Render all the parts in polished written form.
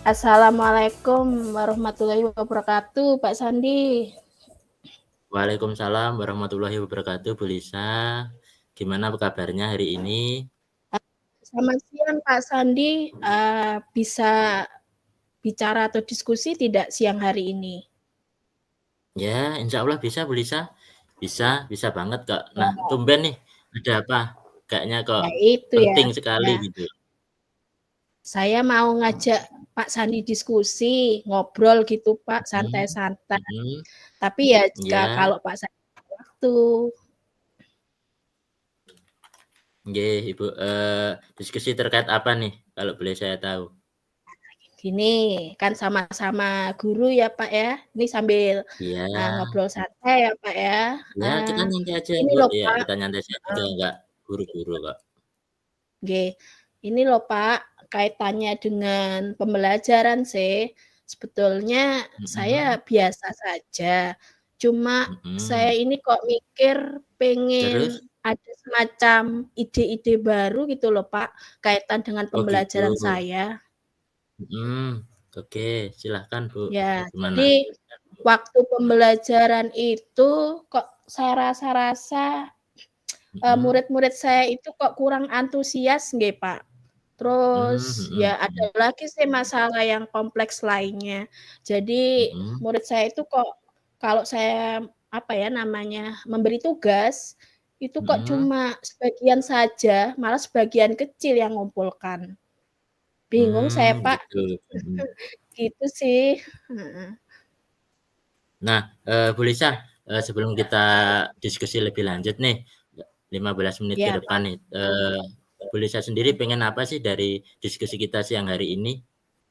Assalamualaikum warahmatullahi wabarakatuh, Pak Sandi. Waalaikumsalam warahmatullahi wabarakatuh, Bu Lisa. Gimana kabarnya hari ini? Selamat siang, Pak Sandi. Bisa bicara atau diskusi tidak siang hari ini? Ya, insya Allah bisa, Bu Lisa. Bisa banget kok. Nah, Oh, tumben nih, ada apa? Kayaknya kok ya itu ya. penting sekali Ya, gitu. saya mau ngajak Pak Sandi diskusi, ngobrol gitu, Pak, Mhm, santai-santai. mhm, Tapi ya jika ya, kalau Pak Sandi ada waktu, nggih, Ibu. Diskusi terkait apa nih, kalau boleh saya tahu? gini kan sama-sama guru ya, Pak ya. Ini sambil Iya, ngobrol santai ya, Pak ya. ya kita Uh, nyantai aja, ini Bu. loh, Iya, Pak. kita nyantai saja, nggak buru-buru kok. Oke, ini loh Pak, kaitannya dengan pembelajaran sih. Sebetulnya saya Mhm, biasa saja. Cuma saya mhm. ini kok mikir pengen Terus? ada semacam ide-ide baru gitu loh Pak, kaitan dengan Oh gitu. pembelajaran saya. Mhm, oke, silahkan Bu, Ya, gimana? jadi waktu pembelajaran itu kok saya rasa-rasa Mhm, murid-murid saya itu kok kurang antusias nggih, Pak. Terus mhm, ya ada mhm, lagi sih masalah yang kompleks lainnya. Jadi mhm, murid saya itu kok kalau saya, apa ya namanya, memberi tugas, itu kok mhm, cuma sebagian saja, malah sebagian kecil yang ngumpulkan. Bingung saya, Pak, gitu, mhm. gitu sih. Heeh. Nah, Bu Lisa, sebelum kita diskusi lebih lanjut nih, 15 menit ke Iya, depan Pak. nih, Bu Lisa sendiri pengen apa sih dari diskusi kita siang hari ini?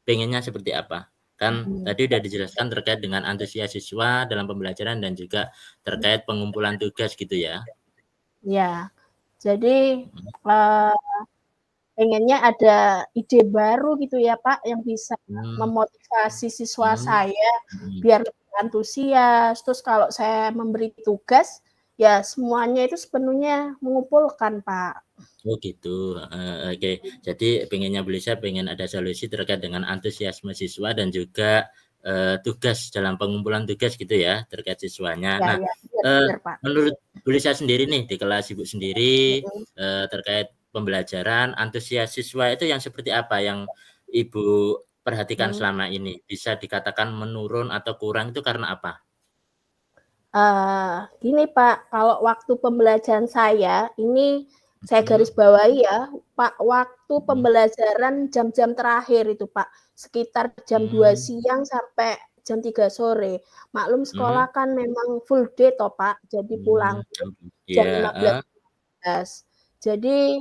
Pengennya seperti apa? Kan Mhm. tadi udah dijelaskan terkait dengan antusias siswa dalam pembelajaran dan juga terkait pengumpulan tugas gitu ya? Iya. Jadi, Mhm, eee pengennya ada ide baru gitu ya, Pak, yang bisa mmm, memotivasi siswa mhm, saya mhm. biar lebih antusias. Terus kalau saya memberi tugas, ya semuanya itu sepenuhnya mengumpulkan, Pak. Oh gitu, heeh, oke. Jadi pengennya Bu Lisa pengen ada solusi terkait dengan antusiasme siswa dan juga, tugas dalam pengumpulan tugas gitu ya, terkait siswanya. Ya Nah, ya, bener eee, bener, Pak. menurut Bu Lisa sendiri nih, di kelas Ibu sendiri, Mhm, terkait pembelajaran, antusias siswa itu yang seperti apa yang Ibu perhatikan mhm. selama ini? Bisa dikatakan menurun atau kurang itu karena apa? Gini Pak, kalau waktu pembelajaran saya, ini saya Mhm, garis bawahi ya, Pak, waktu mhm, pembelajaran jam-jam terakhir itu Pak, sekitar jam 2 mmm, siang sampai jam 3 sore. Maklum mhm, sekolah kan memang full day toh Pak, jadi pulang jam iya, heeh, 15.00. Jadi,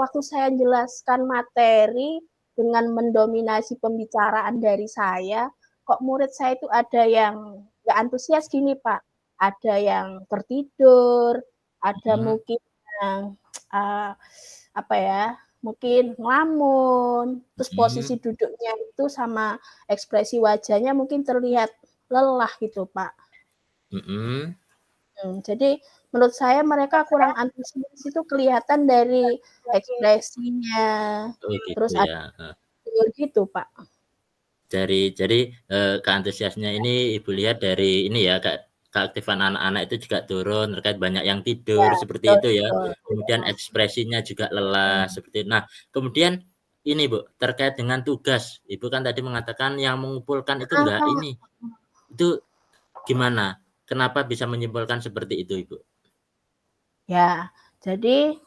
waktu saya jelaskan materi dengan mendominasi pembicaraan dari saya, kok murid saya itu ada yang nggak antusias gini, Pak, ada yang tertidur, ada mhm, mungkin yang, eee, apa ya, mungkin ngelamun, terus posisi mhm. duduknya itu sama ekspresi wajahnya mungkin terlihat lelah gitu, Pak. Mhm, Jadi menurut saya mereka kurang antusias itu kelihatan dari ekspresinya, oh terus gitu ada ya, heeh. gitu, Pak. Jadi, keantusiasnya ini Ibu lihat dari ini ya, keaktifan anak-anak itu juga turun terkait banyak yang tidur Ya, seperti betul itu ya, betul. kemudian Heeh. ekspresinya juga lelah seperti itu. Nah, kemudian ini Bu, terkait dengan tugas, Ibu kan tadi mengatakan yang mengumpulkan itu enggak Heeh. ini, itu gimana? Kenapa bisa menyimpulkan seperti itu Ibu? Ya, jadi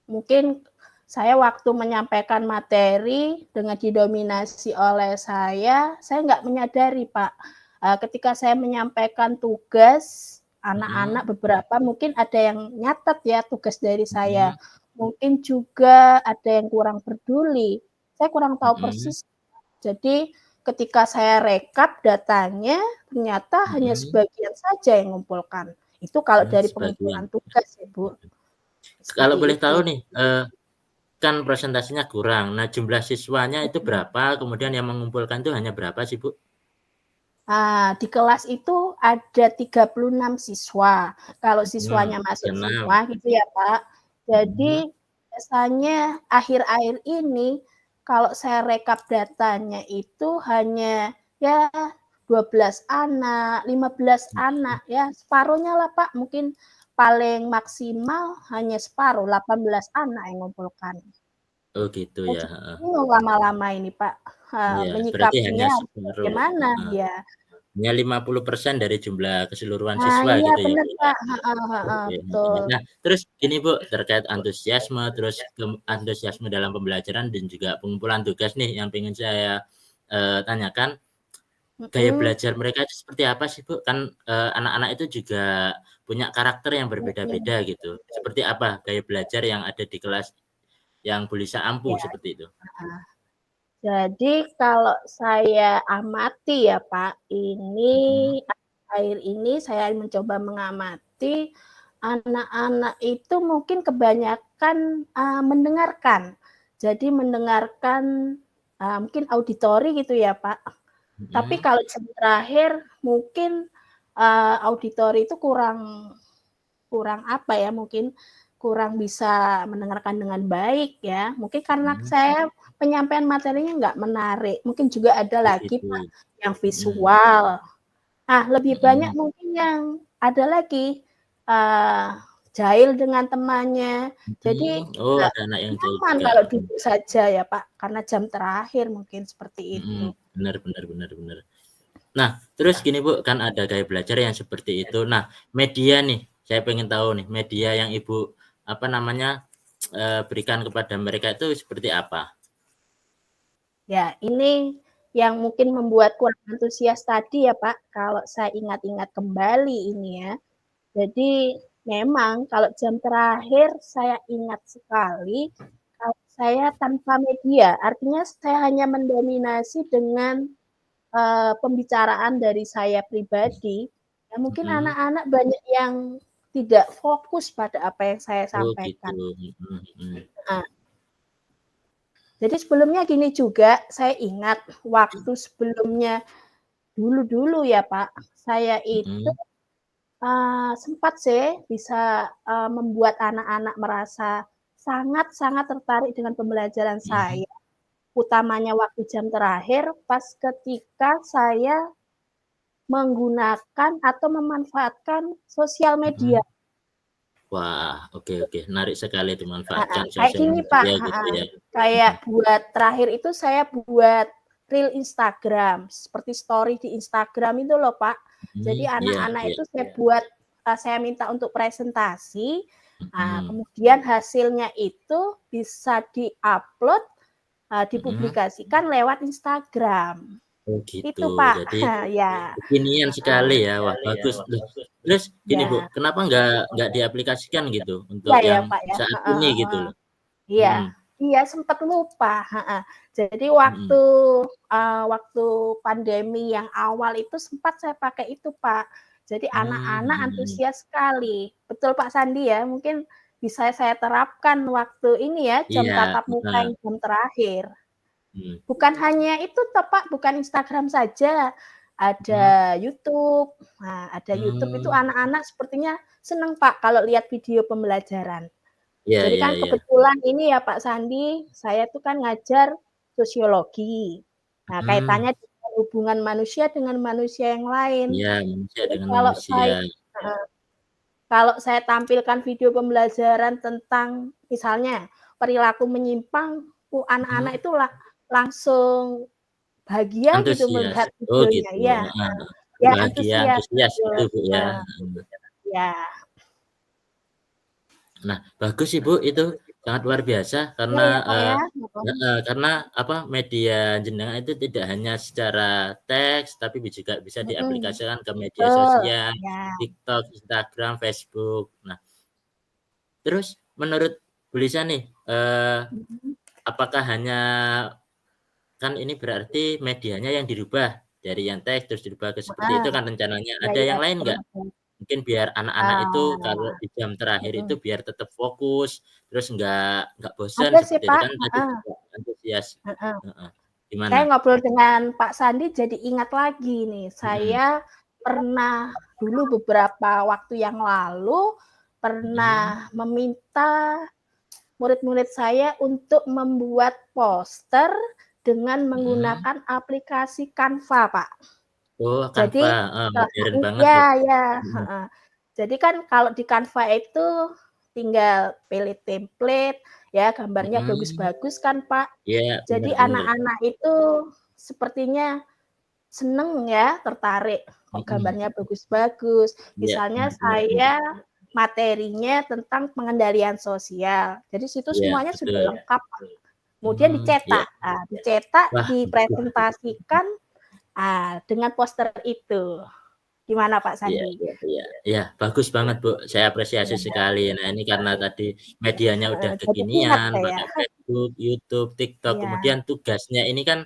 mungkin saya waktu menyampaikan materi dengan didominasi oleh saya nggak menyadari, Pak, ketika saya menyampaikan tugas, Mhm, anak-anak beberapa mungkin ada yang nyatet ya tugas dari saya, mhm, mungkin juga ada yang kurang peduli, saya kurang tahu mhm, persis. Jadi ketika saya rekap datanya, ternyata hanya mhm, sebagian saja yang ngumpulkan. Itu kalau dari sebagian. pengumpulan tugas ya, Bu. Kalau Seperti boleh itu. tahu nih, kan presentasinya kurang. Nah, jumlah siswanya itu berapa? Kemudian yang mengumpulkan itu hanya berapa sih, Bu? Di kelas itu ada 36 siswa. Kalau siswanya masuk 36. semua gitu ya, Pak. Jadi Mhm, biasanya akhir-akhir ini kalau saya rekap datanya itu hanya ya 12 anak, 15 anak, ya separuhnya lah Pak, mungkin paling maksimal hanya separuh, 18 anak yang ngumpulkan. Oh gitu Saya ya, juga heeh. bingung lama-lama ini Pak, Iya, berarti hanya menyikapinya harus separuh, bagaimana, heeh. ya. Hanya 50% dari jumlah keseluruhan Nah siswa iya gitu ya, bener Bu, ya? Pak, heeh heeh, Oke, heeh. betul. Nah, terus gini Bu, terkait antusiasme, terus antusiasme dalam pembelajaran dan juga pengumpulan tugas nih yang pengen saya, tanyakan, gaya Mhm. belajar mereka itu seperti apa sih, Bu? Kan, anak-anak itu juga punya karakter yang Mhm. berbeda-beda gitu. Seperti apa gaya belajar yang ada di kelas yang Bu Lisa ampuh Ya, seperti itu? heeh. Jadi kalau saya amati ya Pak, ini Mhm, akhir ini saya mencoba mengamati anak-anak itu mungkin kebanyakan, mendengarkan. Jadi mendengarkan, mungkin auditori gitu ya Pak. Tapi mhm. kalau jam terakhir mungkin, auditori itu kurang kurang apa ya, mungkin kurang bisa mendengarkan dengan baik ya. Mungkin karena Mhm. saya penyampaian materinya nggak menarik. Mungkin juga ada Oh lagi gitu. Pak yang Mhm, visual. Ah, lebih banyak mhm. mungkin yang ada lagi, eee, jahil dengan temannya. Jadi Mhm. Oh nggak ada anak yang jahil nyaman juga, kalau mhm. duduk saja ya Pak, karena jam terakhir mungkin seperti Mhm, itu. bener bener bener bener. Nah, terus gini Bu, kan ada gaya belajar yang seperti itu. Nah, media nih, saya pengen tahu nih, media yang Ibu, apa namanya, berikan kepada mereka itu seperti apa? Ya, ini yang mungkin membuat kurang antusias tadi ya, Pak, kalau saya ingat-ingat kembali ini ya. Jadi memang kalau jam terakhir saya ingat sekali kalau saya tanpa media, artinya saya hanya mendominasi dengan, pembicaraan dari saya pribadi, ya mungkin Mhm. anak-anak banyak yang tidak fokus pada apa yang saya Oh gitu, sampaikan. mhm mhm. Heeh. Jadi sebelumnya gini juga, saya ingat waktu sebelumnya dulu-dulu ya, Pak, saya itu, Mhm, sempat sih bisa, membuat anak-anak merasa sangat-sangat tertarik dengan pembelajaran mhm. saya, utamanya waktu jam terakhir pas ketika saya menggunakan atau memanfaatkan sosial media. Mhm. Wah, oke oke, menarik sekali Heeh, dimanfaatkan kayak sosial gini, Pak, media gitu heeh, ya. kayak Mhm, buat terakhir itu saya buat reel Instagram, seperti story di Instagram itu loh, Pak. Jadi mhm, iya anak-anak iya, itu saya buat, saya minta untuk presentasi, mhm, kemudian hasilnya itu bisa di-upload, mhm. dipublikasikan lewat Instagram. Oh gitu, Itu, Pak. jadi Ya, kekinian heeh, sekali ya, wah bagus. Loh, terus gini Bu, ya. kenapa nggak diaplikasikan gitu untuk Iya ya, yang Pak, ya, saat heeh ini gitu heeh. loh? Iya, Mhm, iya sempet lupa, heeh. Jadi mhm. waktu pandemi yang awal itu sempat saya pakai itu, Pak. Jadi Mmm, anak-anak mhm mhm. antusias sekali. Betul Pak Sandi ya, mungkin bisa saya terapkan waktu ini ya, jam Iya, tatap muka heeh, yang jam terakhir. mhm, Bukan hanya itu toh, Pak, bukan Instagram saja, mhm. ada YouTube. Nah, ada YouTube itu Mmm, anak-anak sepertinya seneng, Pak, kalau lihat video pembelajaran. iya Jadi iya kan iya. kebetulan ini ya Pak Sandi, saya tuh kan ngajar sosiologi. Nah, Mhm, kaitannya dengan hubungan manusia dengan manusia yang lain. iya manusia Jadi dengan kalau manusia. saya heeh, kalau saya tampilkan video pembelajaran tentang misalnya perilaku menyimpang, anak-anak Mhm, itu langsung bahagia gitu antusias. melihat Oh videonya. gitu, Iya, heeh. ya Bahagia, antusias, antusias betul, gitu Bu ya, heeh, heeh. iya. Nah, bagus sih Bu itu, sangat luar biasa Iya karena, ya Pak ya, mhm, heeh, karena apa, media jenengan itu tidak hanya secara teks, tapi juga bisa mhm, diaplikasikan ke media betul, sosial, iya. TikTok, Instagram, Facebook. Nah, terus menurut Bu Lisa nih, Mhm. apakah hanya kan ini berarti medianya yang dirubah, dari yang teks terus dirubah ke seperti itu Heeh, kan rencananya, iya ada iya, yang lain betul nggak? betul. Mungkin biar anak-anak itu kalau Ah, di jam terakhir itu mhm. biar tetap fokus, terus nggak bosan Ada sih, seperti itu Pak, kan tadi heeh juga antusias. heeh. Heeh, Saya gimana? ngobrol dengan Pak Sandi jadi ingat lagi nih, Mhm, saya pernah dulu beberapa waktu yang lalu, mhm, pernah meminta murid-murid saya untuk membuat poster dengan menggunakan aplikasi Canva, Pak. Oh, Jadi Canva, modern banget, Bu. ya, Mhm. heeh. Jadi kan kalau di Canva itu tinggal pilih template, ya gambarnya Mhm. bagus-bagus kan, Pak. Iya, Jadi bener bener. anak-anak itu sepertinya seneng ya, tertarik, kok Mhm. gambarnya bagus-bagus. Iya, Misalnya bener bener bener. saya materinya tentang pengendalian sosial, jadi situ Iya, semuanya sudah betul. lengkap, Pak. Kemudian Iya. dicetak, dicetak, Wah, bagus. dipresentasikan, dengan poster itu. Gimana Pak Iya Sandi? iya iya. Iya, bagus banget, Bu. Saya apresiasi Iya. sekali. Nah, ini karena tadi medianya udah Jadi ingat kekinian, saya. pakai Facebook, YouTube, TikTok, Iya. kemudian tugasnya ini kan,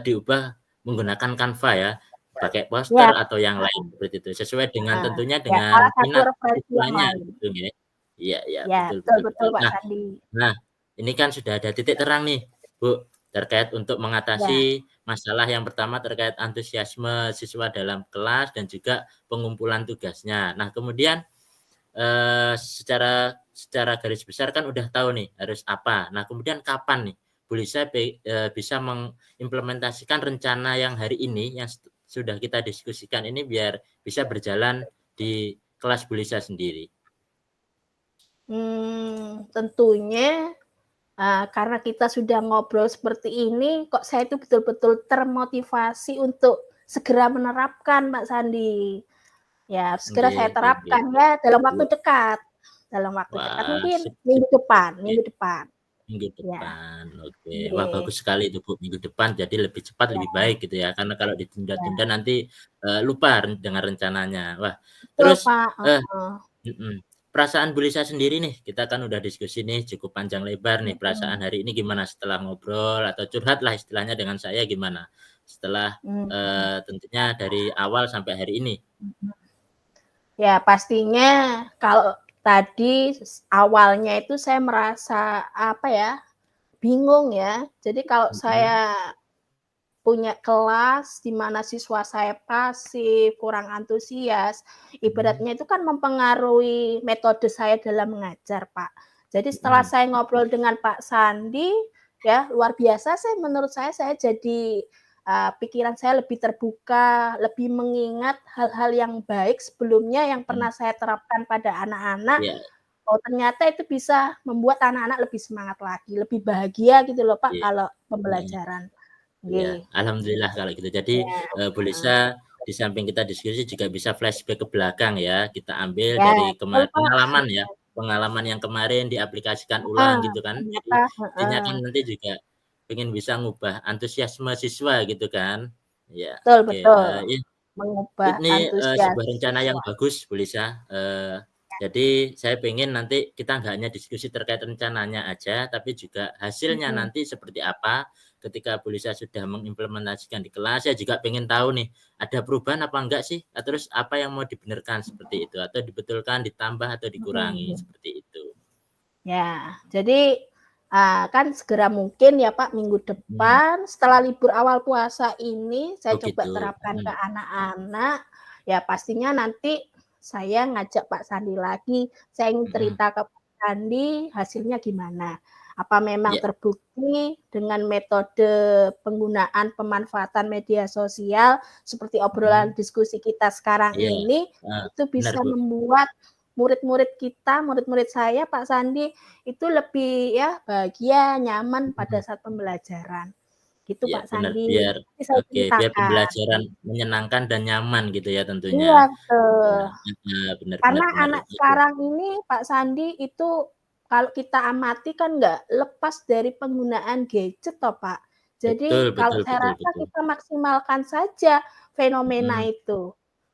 diubah menggunakan Canva ya, pakai poster Iya, atau yang lain seperti itu, sesuai dengan heeh. tentunya Ya dengan salah satu minat referensi yang siswanya lain. gitu nggih. Iya iya, Ya, betul betul betul betul betul. Pak Nah Sandi. nah, ini kan sudah ada titik terang nih, Bu, terkait untuk Ya. mengatasi masalah yang pertama terkait antusiasme siswa dalam kelas dan juga pengumpulan tugasnya. Nah, kemudian, secara secara garis besar kan udah tahu nih harus apa. Nah, kemudian kapan nih Bu Lisa bisa mengimplementasikan rencana yang hari ini yang sudah kita diskusikan ini biar bisa berjalan di kelas Bu Lisa sendiri? Tentunya, karena kita sudah ngobrol seperti ini, kok saya itu betul-betul termotivasi untuk segera menerapkan, Pak Sandi. Ya, segera Nggih saya nggih nggih. terapkan ya dalam waktu Iya. dekat. Dalam waktu dekat Wah, mungkin sip sip. minggu depan Oke. minggu depan. Minggu Ya, depan, oke. Wah, nggih. bagus sekali itu, Bu, minggu depan jadi lebih cepat, lebih Ya baik gitu ya, karena kalau ditunda-tunda ya, nanti, lupa dengan rencananya. Wah, betul, terus, Pak, eee heeh. perasaan Bu Lisa sendiri nih, kita kan udah diskusi nih cukup panjang lebar nih, perasaan Mhm, hari ini gimana setelah ngobrol atau curhat lah istilahnya dengan saya gimana? Setelah, mmm, tentunya dari awal sampai hari ini. mhm. Ya pastinya kalau tadi awalnya itu saya merasa, apa ya, bingung ya. Jadi kalau Mhm, saya punya kelas di mana siswa saya pasif, kurang antusias, mhm, ibaratnya itu kan mempengaruhi metode saya dalam mengajar, Pak. Jadi setelah mhm. saya ngobrol dengan Pak Sandi, ya luar biasa sih menurut saya jadi, pikiran saya lebih terbuka, lebih mengingat hal-hal yang baik sebelumnya yang Mhm, pernah saya terapkan pada anak-anak, iya oh ternyata itu bisa membuat anak-anak lebih semangat lagi, lebih bahagia gitu loh Pak iya, kalau mhm. pembelajaran. Iya, Nggih. alhamdulillah kalau gitu. Jadi, Iya, Bu heeh. Lisa di samping kita diskusi juga bisa flashback ke belakang ya, kita ambil Ya, dari betul, Pak. pengalaman ya, pengalaman yang kemarin diaplikasikan Heeh, ulang gitu kan. Jadi ternyata intinya heeh, kan nanti juga pengen bisa ngubah antusiasme siswa gitu kan. Iya, betul oke, betul, iya mengubah ini, antusias sebuah rencana yang siswa. bagus, Bu Lisa. Jadi saya pengen nanti kita nggak hanya diskusi terkait rencananya aja, tapi juga hasilnya Mhm, nanti seperti apa ketika Bu Lisa sudah mengimplementasikan di kelas. Saya juga pengen tahu nih, ada perubahan apa enggak sih? Terus apa yang mau dibenarkan seperti itu, atau dibetulkan, ditambah, atau mhm dikurangi, mhm. seperti itu. Ya, jadi, kan segera mungkin ya, Pak, minggu Mhm. depan setelah libur awal puasa ini saya Oh coba gitu, terapkan ke mhm, anak-anak, ya pastinya nanti saya ngajak Pak Sandi lagi, saya ingin mhm, cerita ke Pak Sandi hasilnya gimana. Apa memang iya, terbukti dengan metode penggunaan pemanfaatan media sosial seperti mhm, obrolan diskusi kita sekarang iya, ini, heeh, itu benar bisa Bu, membuat murid-murid kita, murid-murid saya, Pak Sandi, itu lebih ya bahagia, nyaman pada mhm. saat pembelajaran. Gitu Iya Pak benar, Sandi, biar nanti saya oke, biar ceritakan. pembelajaran menyenangkan dan nyaman gitu ya tentunya. Iya betul. Nah, heeh, benar benar Karena benar, anak oke. sekarang ini Pak Sandi itu kalau kita amati kan nggak lepas dari penggunaan gadget toh Pak. Jadi Betul kalau betul saya betul rasa betul. kita maksimalkan saja fenomena Mhm, itu.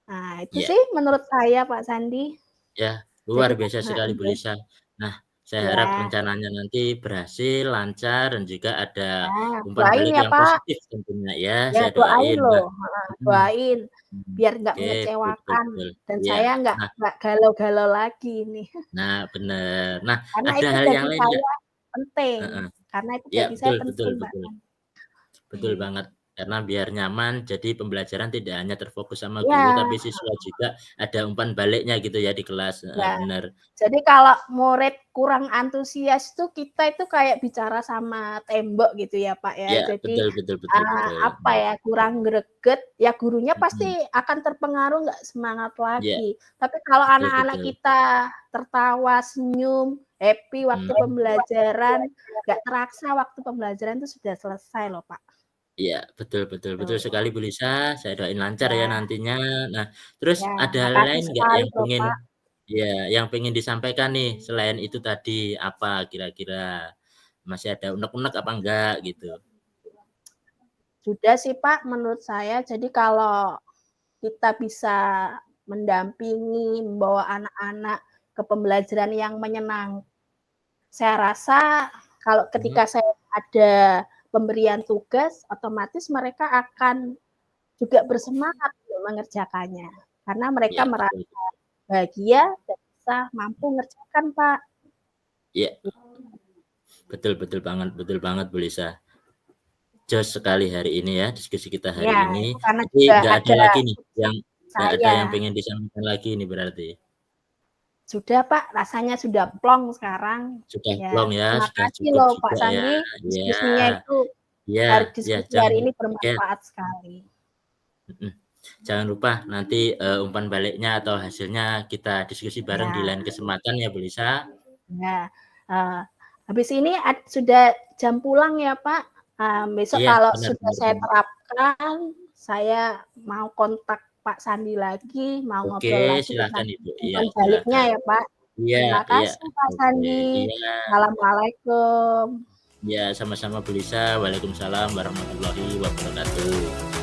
Nah itu iya. sih menurut saya Pak Sandi. Ya, luar Jadi biasa sekali Bu heeh, Lisa. Nah, saya harap iya. rencananya nanti berhasil, lancar, dan juga ada Ya, umpan doain balik ya, yang Pak. positif tentunya ya, Ya, saya doain doain. Wah loh, heeh, mhm, doain mhm, biar nggak oke, betul betul mengecewakan betul. dan Iya. saya Nah nggak galau-galau lagi ini. nah bener. Nah, Karena ada itu hal yang bagi lain nggak? saya penting, Heeh. karena itu Iya, bagi saya betul betul penting, Mbak, betul. kan. Betul Nggih. banget. karena biar nyaman, jadi pembelajaran tidak hanya terfokus sama guru, Ya, tapi siswa juga ada umpan baliknya gitu ya di kelas, heeh, ya. bener. Jadi kalau murid kurang antusias tuh kita itu kayak bicara sama tembok gitu ya, Pak, ya. Ya, Jadi, betul betul betul betul, apa ya, kurang greget, ya gurunya pasti mhm, akan terpengaruh nggak semangat iya, lagi. Tapi kalau betul anak-anak betul, kita tertawa, senyum, happy waktu mhm. pembelajaran, nggak terasa waktu pembelajaran itu sudah selesai loh, Pak. Iya, betul betul betul sekali Tuh, Bu Lisa, saya doain lancar ya ya, nantinya. Nah, terus ya, ada makasih lain nggak sekali yang loh, pengen Pak. ya, yang pengen disampaikan nih selain itu tadi, apa kira-kira? Masih ada unek-unek apa enggak gitu? Sudah sih, Pak, menurut saya. Jadi kalau kita bisa mendampingi, membawa anak-anak ke pembelajaran yang menyenangkan, saya rasa kalau Mhm, ketika saya ada pemberian tugas, otomatis mereka akan juga bersemangat untuk mengerjakannya. Karena mereka iya betul, merasa bahagia dan bisa mampu mengerjakan, Pak. iya, betul banget Bu Lisa. Jos sekali hari ini ya, diskusi kita hari Ya, ini. itu karena Jadi juga nggak ada ada lagi nih yang nggak ada saya. yang pengen disampaikan lagi nih berarti? Sudah, Pak, rasanya sudah plong sekarang. Sudah Ya, plong ya, terima sudah kasih cukup loh Pak juga ya. Sandi, Iya diskusinya itu iya iya, diskusi jangan hari ini ya, bermanfaat sekali. mhm. Jangan lupa nanti, umpan baliknya atau hasilnya kita diskusi bareng di Ya, lain kesempatan ya, Bu Lisa. ya, habis ini sudah jam pulang ya Pak, besok Iya, kalau benar sudah benar saya banget. terapkan, saya mau kontak Pak Sandi lagi, mau Oke, ngobrol lagi tentang silahkan Ibu. Iya, umpan baliknya silahkan. ya Pak. Iya Terima iya. kasih Pak Oke, Sandi. iya Assalamualaikum. iya, sama-sama Bu Lisa. Waalaikumsalam warahmatullahi wabarakatuh.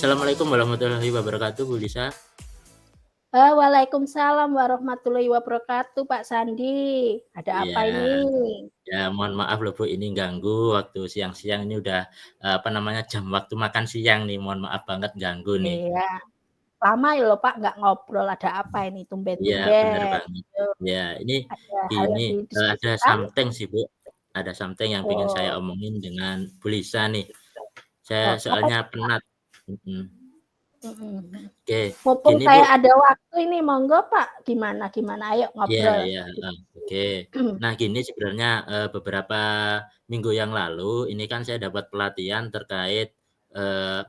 Assalamualaikum warahmatullahi wabarakatuh, Bu Lisa. Waalaikumsalam warahmatullahi wabarakatuh, Pak Sandi. Ada apa ini? Iya. Ya, mohon maaf loh Bu, ini ganggu waktu siang-siang ini udah, apa namanya, jam waktu makan siang nih, mohon maaf banget ganggu nih. Iya, lama ya loh Pak nggak ngobrol, ada apa ini Iya, bener tumben-tumben banget. gitu, Ya, ini ada hal gini, yang ada didiskusikan? something sih Bu, ada something yang pengen saya Oh, omongin dengan Bu Lisa nih. Saya oh apa soalnya tuh Pak? penat mhm, Mhm. oke, Mumpung gini Bu saya ada waktu ini, monggo Pak, gimana gimana? Ayo iya ngobrol. iya, heeh, oke. Nah gini sebenarnya, beberapa minggu yang lalu ini kan saya dapat pelatihan terkait, eee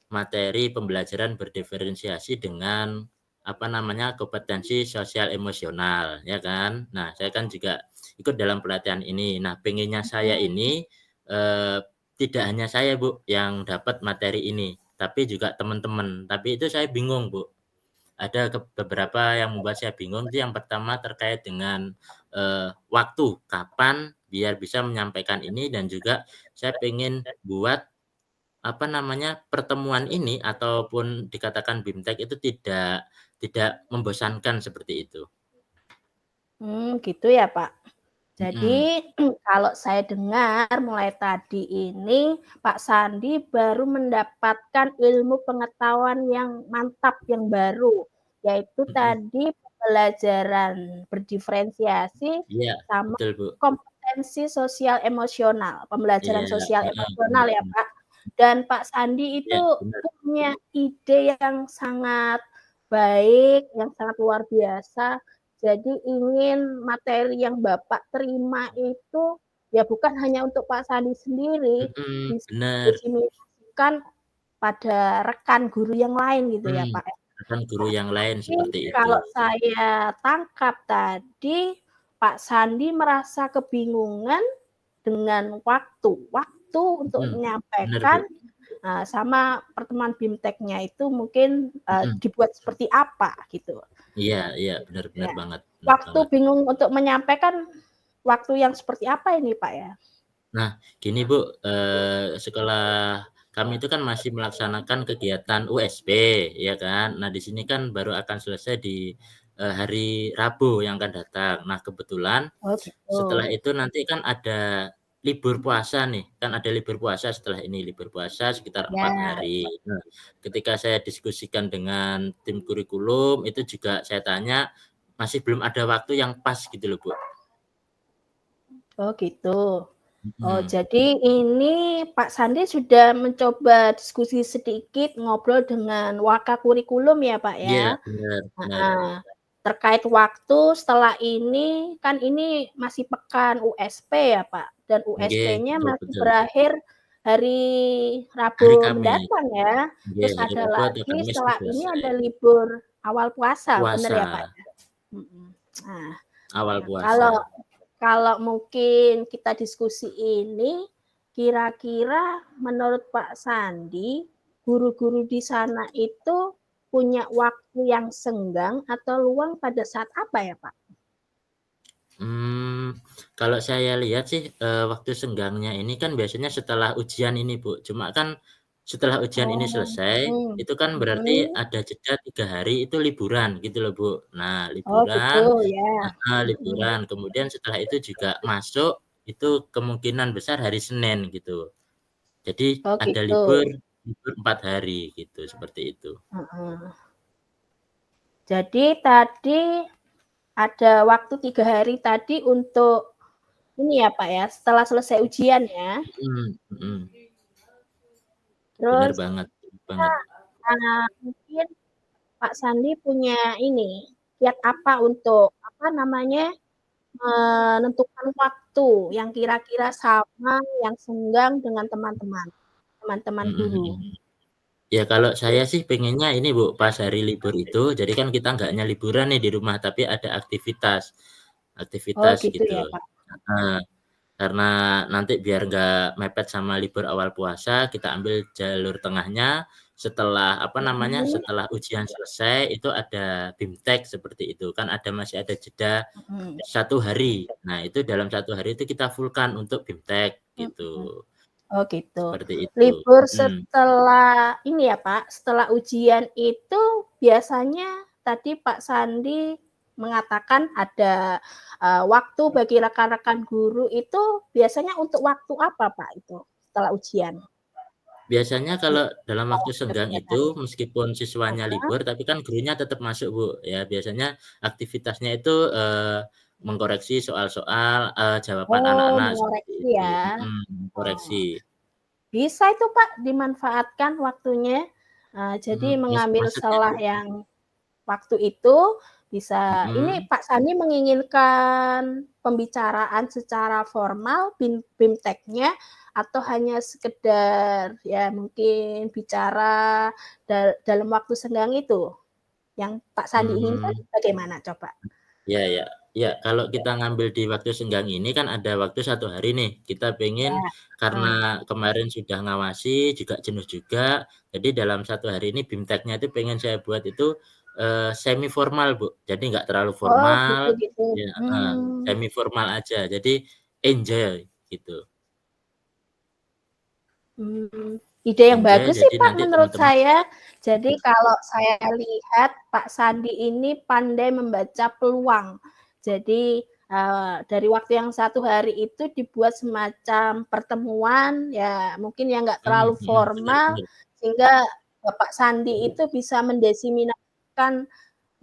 materi pembelajaran berdiferensiasi dengan, apa namanya, kompetensi sosial emosional, ya kan. Nah, saya kan juga ikut dalam pelatihan ini. Nah, pengennya saya Mhm, ini, eee, tidak hanya saya, Bu, yang dapat materi ini, tapi juga teman-teman. Tapi itu saya bingung, Bu. Ada beberapa yang membuat saya bingung itu yang pertama terkait dengan, waktu, kapan biar bisa menyampaikan ini dan juga saya pengen buat apa namanya, pertemuan ini ataupun dikatakan BIMTEK itu tidak membosankan seperti itu. gitu ya Pak. Mhm, Jadi kalau saya dengar mulai tadi ini Pak Sandi baru mendapatkan ilmu pengetahuan yang mantap, yang baru, yaitu mhm. tadi pembelajaran berdiferensiasi Iya, sama betul, Bu. kompetensi sosial emosional, pembelajaran Iya, sosial heeh, emosional bener ya bener. Pak. Dan Pak Sandi Iya, itu bener. punya ide yang sangat baik, yang sangat luar biasa. Jadi ingin materi yang Bapak terima itu, ya bukan hanya untuk Pak Sandi sendiri, Mhm, bisa bener. didiseminasikan pada rekan guru yang lain gitu ya Mhm, Pak ya. bahkan guru yang lain Tapi seperti itu. kalau saya tangkap tadi, Pak Sandi merasa kebingungan dengan waktu untuk Mhm, bener, menyampaikan, Bu. sama pertemuan BIMTEK-nya itu mungkin, Mhm. dibuat seperti apa gitu. Iya iya, bener bener Ya, banget bener waktu banget. bingung untuk menyampaikan, waktu yang seperti apa ini, Pak, ya? Nah, gini Bu, setelah kami itu kan masih melaksanakan kegiatan USP, ya kan. Nah, di sini kan baru akan selesai di, hari Rabu yang akan datang. Nah, kebetulan Oh gitu. setelah itu nanti kan ada libur puasa nih, kan ada libur puasa setelah ini, libur puasa sekitar 4 Ya, hari. Nah, ketika saya diskusikan dengan tim kurikulum, itu juga saya tanya, masih belum ada waktu yang pas gitu loh, Bu. oh gitu. Oh, Mhm. jadi ini Pak Sandi sudah mencoba diskusi sedikit, ngobrol dengan Wakakurikulum ya, Pak, Iya, ya? bener bener. Heeh. Terkait waktu setelah ini, kan ini masih pekan USP ya, Pak, dan Nggih, USP-nya betul masih betul. berakhir hari Hari Rabu Kamis. mendatang ya. Nggih, Terus hari ada Rabu atau lagi Kamis itu setelah ini selesai. ada libur awal puasa, bener Puasa, ya, Pak? Mhm. Nah awal nah, puasa. kalau mungkin kita diskusi ini, kira-kira menurut Pak Sandi, guru-guru di sana itu punya waktu yang senggang atau luang pada saat apa ya, Pak? Mmm, kalau saya lihat sih, waktu senggangnya ini kan biasanya setelah ujian ini, Bu. Cuma kan setelah ujian ini Oh, selesai, mhm, itu kan berarti mhm. ada jeda 3 hari itu liburan gitu loh, Bu. Nah, Oh gitu liburan ya, heeh, mhm, liburan, kemudian setelah itu juga masuk, itu kemungkinan besar hari Senin gitu. Jadi oh ada gitu, libur libur 4 hari gitu, seperti itu. heeh. Jadi tadi ada waktu 3 hari tadi untuk ini ya, Pak, ya, setelah selesai ujian ya? Mhm mhm, bener Terus banget kita, banget. mungkin Pak Sandi punya ini, kiat apa untuk, apa namanya, menentukan waktu yang kira-kira sama, yang senggang dengan teman-teman Mhm guru? mhm. Ya kalau saya sih pengennya ini Bu, pas hari libur itu, jadi kan kita nggak hanya liburan nih di rumah, tapi ada aktivitas, Oh aktivitas gitu ya, gitu. Pak? Heeh, karena nanti biar nggak mepet sama libur awal puasa, kita ambil jalur tengahnya, setelah apa namanya, Mhm, setelah ujian selesai itu ada BIMTEK seperti itu, kan masih ada jeda mhm, 1 hari. Nah itu dalam 1 hari itu kita full-kan untuk BIMTEK mhm. gitu, Oh gitu. seperti itu. Libur Mhm. setelah ini ya, Pak, setelah ujian itu biasanya tadi Pak Sandi mengatakan ada, waktu bagi rekan-rekan guru itu biasanya untuk waktu apa, Pak, itu setelah ujian? Biasanya kalau dalam Setelah waktu senggang itu, kegiatannya? meskipun siswanya Heeh. libur, tapi kan gurunya tetap masuk, Bu. Ya, biasanya aktivitasnya itu, mengkoreksi soal-soal, jawaban Oh, anak-anak seperti mengoreksi itu. ya? Mhm, Oh. mengkoreksi. Bisa itu, Pak, dimanfaatkan waktunya, jadi Mhm, mengambil maksudnya celah tuh? yang waktu itu bisa ini Mhm, Pak Sandi menginginkan pembicaraan secara formal BIMTEK-nya atau hanya sekedar ya mungkin bicara dalam waktu senggang itu, yang Pak Sandi inginkan mmm. bagaimana coba? Ya ya. Ya, kalau kita ngambil di waktu senggang ini kan ada waktu 1 hari nih, kita pengen Ya, karena heeh. kemarin sudah ngawasi, juga jenuh juga, jadi dalam 1 hari ini BIMTEK-nya itu pengen saya buat itu, semi formal, Bu. Jadi nggak terlalu Oh formal gitu gitu, ya heeh, semi formal aja, jadi enjoy gitu. Ide yang Enjoy, bagus sih, jadi Pak, nanti menurut teman-teman saya. Jadi kalau saya lihat Pak Sandi ini pandai membaca peluang. Jadi, dari waktu yang 1 hari itu dibuat semacam pertemuan, ya mungkin yang nggak mhm terlalu mhm, bener formal, bener. sehingga Bapak Sandi itu bisa mendiseminasikan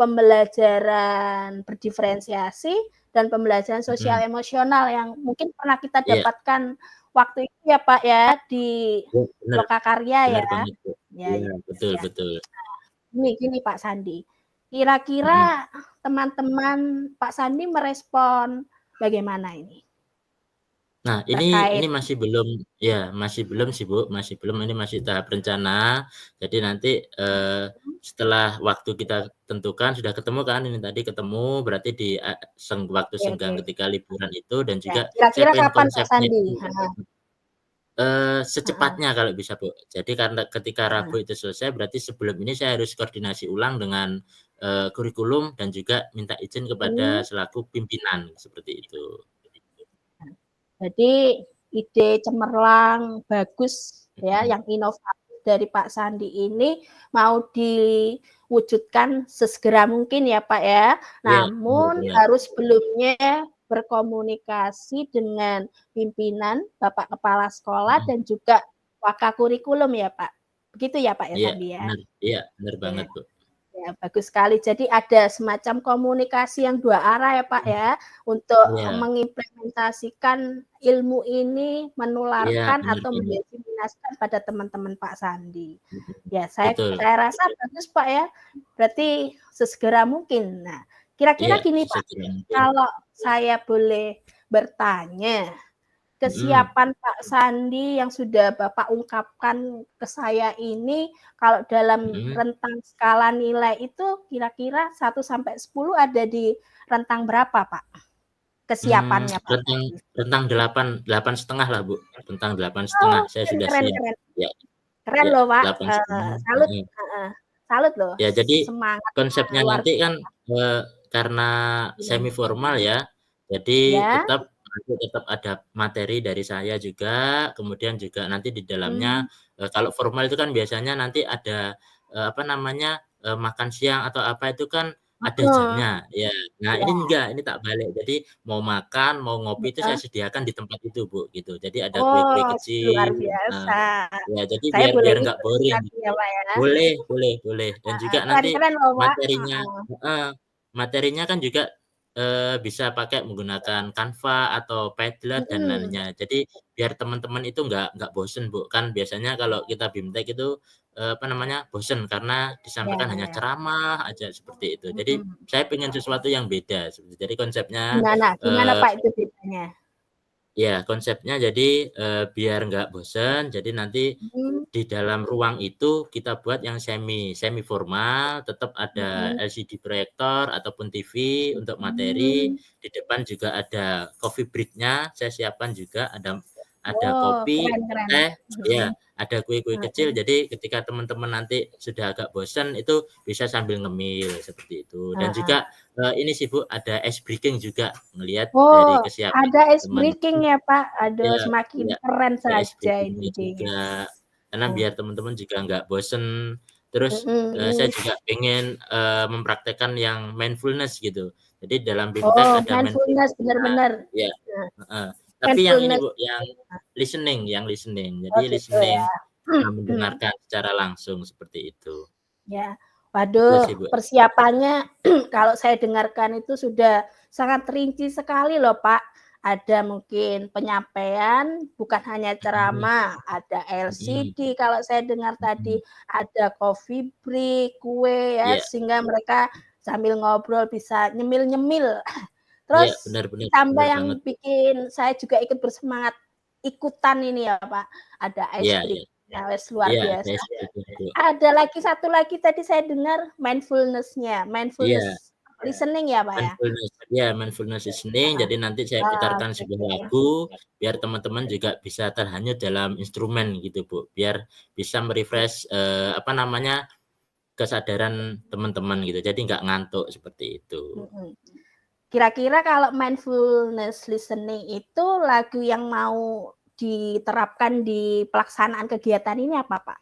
pembelajaran berdiferensiasi dan pembelajaran sosial Mhm, emosional yang mungkin pernah kita iya, dapatkan waktu itu ya, Pak, ya, di iya, bener Lokakarya bener ya? banget, Bu. Ya Iya, ya betul ya. betul. Gini Pak Sandi, Mhm. kira-kira teman-teman Pak Sandi merespon bagaimana ini Nah, ini terkait masih belum sih, Bu, masih belum, ini masih tahap rencana. Jadi nanti, setelah waktu kita tentukan sudah ketemu kan ini tadi ketemu, berarti di waktu oke senggang oke. ketika liburan itu dan Ya, juga saya kira-kira pengen kapan Pak konsepnya Sandi? itu Heeh heeh secepatnya kalau bisa, Bu. Jadi karena ketika Rabu heeh. itu selesai, berarti sebelum ini saya harus koordinasi ulang dengan, kurikulum dan juga minta izin kepada Mmm, selaku pimpinan, seperti itu. jadi ide cemerlang, bagus ya, yang inovatif dari Pak Sandi ini mau diwujudkan sesegera mungkin ya Pak ya. Iya, Namun benar. harus sebelumnya berkomunikasi dengan pimpinan, Bapak Kepala Sekolah Mhm. dan juga Wakakurikulum ya Pak. Begitu ya Pak ya Iya, Sandi ya? iya, benar Ya. banget, Bu. Ya, bagus sekali. Jadi ada semacam komunikasi yang dua arah ya Pak ya, untuk Iya, mengimplementasikan ilmu ini, iya, menularkan benar atau banget. mendiseminasikan pada teman-teman Pak Sandi. Mhm. Ya, saya Betul. saya rasa bagus Pak ya, berarti sesegera mungkin. Nah, Iya, kira-kira gini Pak, sesegera mungkin. kalau saya boleh bertanya, Mhm, kesiapan Pak Sandi yang sudah Bapak ungkapkan ke saya ini, kalau dalam mhm. rentang skala nilai itu kira-kira 1 sampai 10 ada di rentang berapa, Pak? Kesiapannya Pak Rentang Sandi? rentang 8,5 lah, Bu, rentang Oh, 8,5 saya keren sudah keren siap. keren. Ya, Keren ya, loh, Pak, 8,5, salut heeh. heeh, salut loh, Ya, jadi semangatnya konsepnya luar nanti kan, biasa. karena semi Mhm. formal ya, jadi Ya, tetap ada materi dari saya juga, kemudian juga nanti di dalamnya, mmm, kalau formal itu kan biasanya nanti ada, apa namanya, makan siang atau apa itu kan ada heeh, jamnya, ya. Nah, ini iya, enggak, ini tak balik. Jadi mau makan, mau ngopi itu saya heeh. sediakan di tempat itu, Bu, gitu. Jadi ada kue-kue Oh, luar kecil, biasa. ya jadi Saya biar boleh biar nggak ikut nih boring. nanti ya, Pak, ya? Boleh, boleh, boleh, dan Heeh, juga nanti keren-keren loh, Pak, materinya heeh, heeh, materinya kan juga, bisa pakai menggunakan Canva atau Padlet dan mhm. lainnya. Jadi biar teman-teman itu nggak bosen, Bu. Kan biasanya kalau kita BIMTEK itu, apa namanya, bosen karena Ya disampaikan hanya ya, ceramah aja seperti itu. Jadi mhm. saya pengen sesuatu yang beda, jadi konsepnya, Gimana gimana, eee Pak, itu bedanya? ya konsepnya jadi, biar nggak bosen, jadi nanti Mmm, di dalam ruang itu kita buat yang semi formal, tetap ada mhm, LCD proyektor ataupun TV untuk materi, mmm. di depan juga ada coffee break-nya, saya siapkan juga ada Oh, kopi, keren keren. teh, ya, Mhm, ada kue-kue kecil, heeh jadi ketika teman-teman nanti sudah agak bosan itu bisa sambil ngemil, seperti itu. Dan heeh. juga, ini sih Bu, ada ice breaking juga, ngelihat Oh, dari kesiapan ada ice teman breaking ya, Pak? Aduh, ya, semakin ya, keren ada ice saja ini breaking-nya idenya. juga, karena Mmm, biar teman-teman juga nggak bosen. Terus, mhm saya mhm. juga pengen, mempraktekkan yang mindfulness gitu. Jadi dalam BIMTEK Oh, ada mindfulness, mindfulness bener nah, bener. iya, Nah, heeh. Tapi yang ini mindfulness Bu, yang listening. oh Jadi gitu ya. listening, Mhm. mendengarkan secara langsung seperti itu. Ya, Itu waduh sih Bu. persiapannya kalau saya dengarkan itu sudah sangat rinci sekali loh Pak. Ada mungkin penyampaian, bukan hanya Mhm, ceramah, ada mhm, LCD kalau saya dengar tadi, mhm. ada coffee break, kue ya, Iya, sehingga mereka sambil ngobrol bisa nyemil-nyemil. iya, Terus benar benar ditambah benar yang banget Bu. bikin saya juga ikut bersemangat ikutan ini ya Pak, ada ice Iya, break. iya, Ya wes luar iya, ada biasa. SPP Bu. Ada lagi satu lagi tadi saya dengar mindfulness-nya, Iya. mindfulness listening ya, Pak, ya? Mindfulness, ya mindfulness listening, Heeh. jadi nanti saya putarkan Oke sebuah oke. lagu, biar teman-teman juga bisa terhanyut dalam instrumen gitu, Bu. Biar bisa me-refresh, apa namanya, kesadaran teman-teman gitu, jadi nggak ngantuk seperti itu. Mhm. Kira-kira kalau mindfulness listening itu lagu yang mau diterapkan di pelaksanaan kegiatan ini apa, Pak?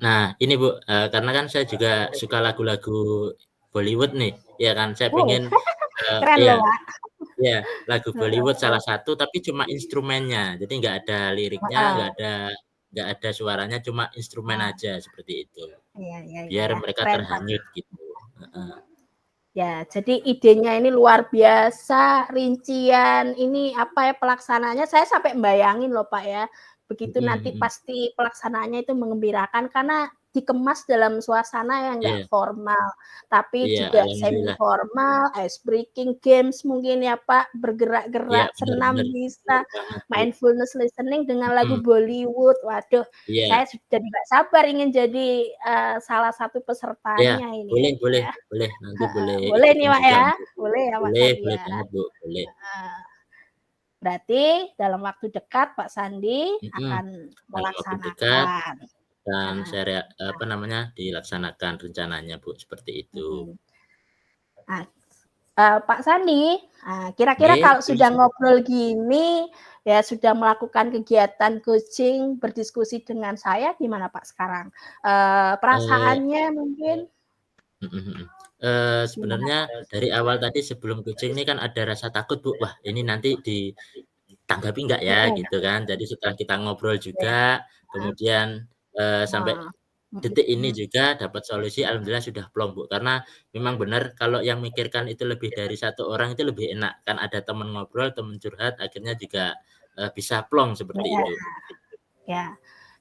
Nah ini, Bu, karena kan saya juga suka lagu-lagu Bollywood nih, ya kan, saya Wow, pengen, keren iya. loh, Pak. Iya, lagu Heeh Bollywood heeh. salah satu, tapi cuma instrumennya. Jadi nggak ada liriknya, Heeh. nggak ada suaranya, cuma instrumen Nah, aja, seperti itu. iya iya iya Biar ya, mereka keren, Pak. terhanyut gitu, heeh. Ya, jadi idenya ini luar biasa, rincian ini apa ya pelaksanaannya saya sampai membayangin loh Pak ya. Begitu Mhm, nanti mhm. pasti pelaksanaannya itu mengembirakan karena dikemas dalam suasana yang enggak Iya, formal, tapi iya, juga semi alhamdulillah. formal, ice breaking games mungkin ya Pak, Iya, bergerak-gerak, bener senam bener, bisa, bener banget, Bu. mindfulness listening dengan lagu Mhm, Bollywood. Waduh, iya, saya sudah tidak sabar ingin jadi, salah satu iya, pesertanya ini boleh boleh ya. boleh, nanti Heeh, boleh boleh nih, ikutan Pak, juga, ya? Bu. Boleh ya, Pak Boleh Sandi boleh ya? banget, Bu, boleh. Heeh. Berarti dalam waktu dekat Pak Sandi Mhm, akan dalam waktu dekat melaksanakan. dan Heeh, apa namanya, dilaksanakan rencananya, Bu, seperti itu. mhm. Nah, Pak Sandi, kira-kira Nggih, kalau sudah Bulisa. ngobrol gini, ya sudah melakukan kegiatan coaching, berdiskusi dengan saya, gimana Pak sekarang? Eee Perasaannya mungkin Mhm mhm. gimana Sebenarnya Pak? dari awal tadi sebelum coaching ini kan ada rasa takut, Bu, "Wah, ini nanti ditanggapi nggak ya?" Mhm, Gitu kan. Jadi setelah kita ngobrol iya, juga, heeh, kemudian, sampai oh, mhm detik ini mhm, juga dapat solusi, alhamdulillah sudah plong, Bu. Karena memang benar kalau yang mikirkan itu lebih dari satu orang itu lebih enak, kan ada teman ngobrol, teman curhat, akhirnya juga, bisa plong seperti iya, itu. ya.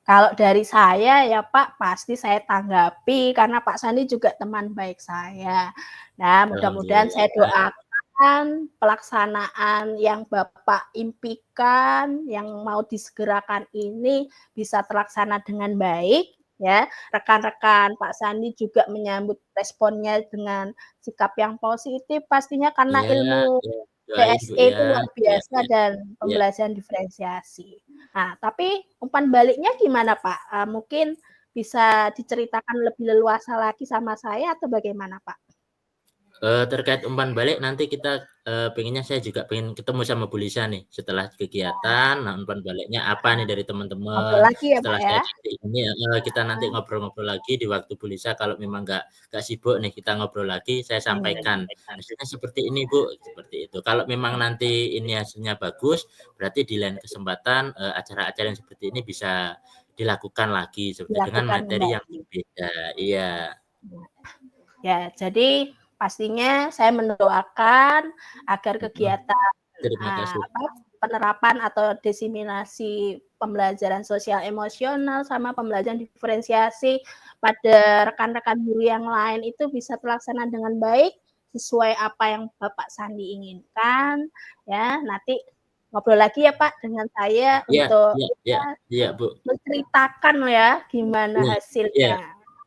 Kalau dari saya ya Pak, pasti saya tanggapi karena Pak Sandi juga teman baik saya. Nah, mudah-mudahan saya Alhamdulillah. doakan pelaksanaan yang Bapak impikan, yang mau disegerakan ini bisa terlaksana dengan baik ya. Rekan-rekan Pak Sandi juga menyambut responnya dengan sikap yang positif pastinya karena Iya ilmu iya, doain, Bu, PSE ya. itu luar Iya biasa iya dan iya. pembelajaran diferensiasi. Nah, tapi umpan baliknya gimana, Pak? Mungkin bisa diceritakan lebih leluasa lagi sama saya atau bagaimana, Pak? Terkait umpan balik nanti kita, pengennya saya juga pengen ketemu sama Bu Lisa nih setelah kegiatan. Nah, umpan baliknya apa nih dari Ngobrol teman-teman, lagi ya, Pak, setelah ya? saya nanti ini kita nanti ngobrol-ngobrol lagi di waktu Bu Lisa kalau memang nggak sibuk nih kita ngobrol lagi, saya sampaikan, "Hasilnya seperti ini Bu," seperti itu. Kalau memang nanti ini hasilnya bagus, berarti di lain kesempatan, acara-acara yang seperti ini bisa dilakukan lagi seperti dengan Dilakukan materi yang kembali. berbeda. Iya, Ya, jadi pastinya saya mendoakan agar mhm, kegiatan, terima kasih. apa, penerapan atau diseminasi pembelajaran sosial emosional sama pembelajaran diferensiasi pada rekan-rekan guru yang lain itu bisa terlaksana dengan baik, sesuai apa yang Bapak Sandi inginkan, ya. Nanti ngobrol lagi ya, Pak, dengan saya Iya untuk iya iya kita iya, Bu. menceritakan ya, gimana Iya iya. hasilnya.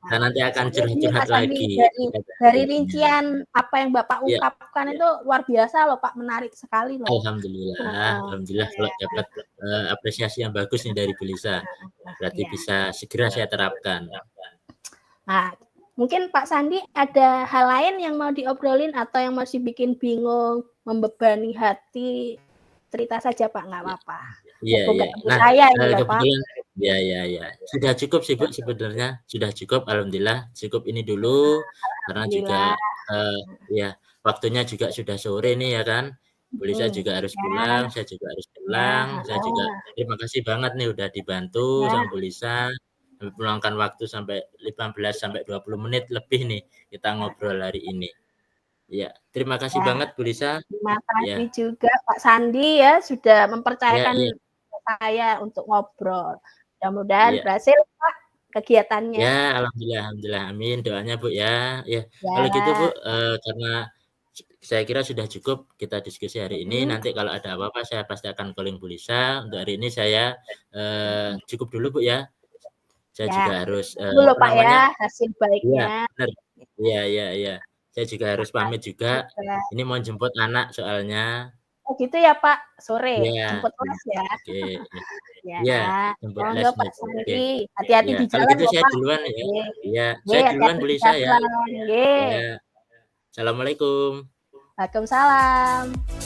Nah, Nah, nanti akan soalnya ini curhat-curhat Pak Sandi lagi dari terkait dari hasilnya. rincian apa yang Bapak Iya, ungkapkan itu luar biasa loh Pak, menarik sekali loh. alhamdulillah Heeh, alhamdulillah kalau iya, dapat, apresiasi yang bagus nih dari Bu Lisa, berarti iya. bisa segera saya terapkan. Nah, mungkin Pak Sandi ada hal lain yang mau diobrolin atau yang masih bikin bingung, membebani hati, cerita saja Pak, nggak Iya apa-apa. iya Mumpung iya. ketemu Nah, saya ini loh Pak. kebetulan iya iya iya. Sudah cukup sih, Bu, sebenarnya, sudah cukup alhamdulillah, cukup ini dulu, karena juga, Alhamdulillah, eee, ya waktunya juga sudah sore nih ya kan, Bu Lisa mhm, juga harus pulang, ya saya juga harus ya, pulang, saya juga heeh, terima kasih banget nih udah dibantu sama ya, Bu Lisa, meluangkan waktu sampai 15 sampai 20 menit lebih nih kita ngobrol hari ini. Iya, terima kasih ya. banget Bu Lisa, Terima ya kasih juga Pak Sandi ya, sudah iya iya mempercayakan saya untuk ngobrol. Mudah-mudahan iya. berhasil Pak kegiatannya. Ya, alhamdulillah alhamdulillah, amin doanya, Bu, ya. Ya, kalau gitu, Bu, Ya, karena saya kira sudah cukup kita diskusi hari ini, mhm, nanti kalau ada apa-apa saya pasti akan calling Bu Lisa. Untuk hari ini saya, mhm, cukup dulu, Bu, ya. Saya ya. juga harus, Tunggu loh apa Pak namanya ya hasil iya, baiknya. bener. Iya iya iya. Saya juga harus pamit Makasih juga, juga. ini mau jemput anak soalnya. Oh gitu ya Pak, sore Iya, jemput iya, les ya? oke, iya. Ya, Iya, jemput monggo les Pak nih, oke. Sandi, hati-hati Iya, di kalau jalan gitu loh saya Pak. duluan ya. Nggih, Iya, nggih saya duluan hati-hati Bu di Lisa ya. jalan, nggih. Iya. Assalamualaikum. Waalaikumsalam.